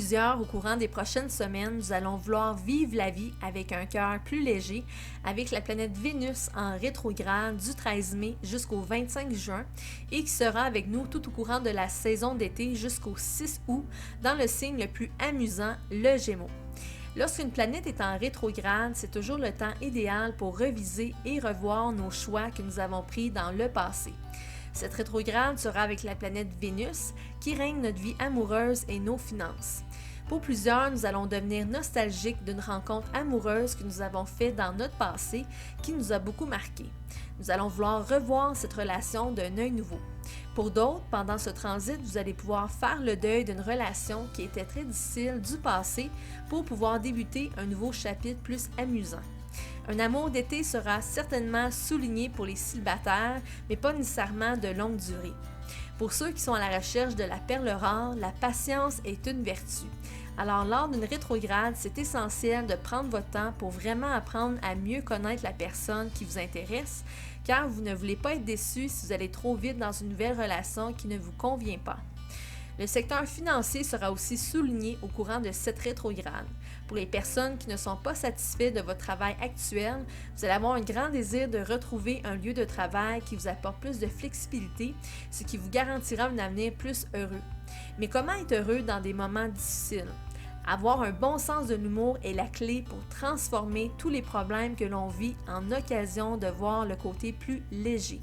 plusieurs, au courant des prochaines semaines, nous allons vouloir vivre la vie avec un cœur plus léger, avec la planète Vénus en rétrograde du 13 mai jusqu'au 25 juin et qui sera avec nous tout au courant de la saison d'été jusqu'au 6 août dans le signe le plus amusant, le Gémeaux. Lorsqu'une planète est en rétrograde, c'est toujours le temps idéal pour reviser et revoir nos choix que nous avons pris dans le passé. Cette rétrograde sera avec la planète Vénus qui règne notre vie amoureuse et nos finances. Pour plusieurs, nous allons devenir nostalgiques d'une rencontre amoureuse que nous avons faite dans notre passé qui nous a beaucoup marqué. Nous allons vouloir revoir cette relation d'un œil nouveau. Pour d'autres, pendant ce transit, vous allez pouvoir faire le deuil d'une relation qui était très difficile du passé pour pouvoir débuter un nouveau chapitre plus amusant. Un amour d'été sera certainement souligné pour les célibataires, mais pas nécessairement de longue durée. Pour ceux qui sont à la recherche de la perle rare, la patience est une vertu. Alors, lors d'une rétrograde, c'est essentiel de prendre votre temps pour vraiment apprendre à mieux connaître la personne qui vous intéresse, car vous ne voulez pas être déçu si vous allez trop vite dans une nouvelle relation qui ne vous convient pas. Le secteur financier sera aussi souligné au courant de cette rétrograde. Pour les personnes qui ne sont pas satisfaites de votre travail actuel, vous allez avoir un grand désir de retrouver un lieu de travail qui vous apporte plus de flexibilité, ce qui vous garantira un avenir plus heureux. Mais comment être heureux dans des moments difficiles? Avoir un bon sens de l'humour est la clé pour transformer tous les problèmes que l'on vit en occasion de voir le côté plus léger.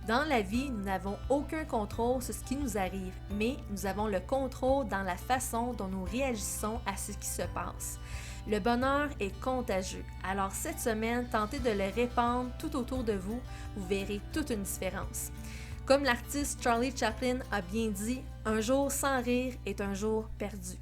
Dans la vie, nous n'avons aucun contrôle sur ce qui nous arrive, mais nous avons le contrôle dans la façon dont nous réagissons à ce qui se passe. Le bonheur est contagieux, alors cette semaine, tentez de le répandre tout autour de vous, vous verrez toute une différence. Comme l'artiste Charlie Chaplin a bien dit, un jour sans rire est un jour perdu.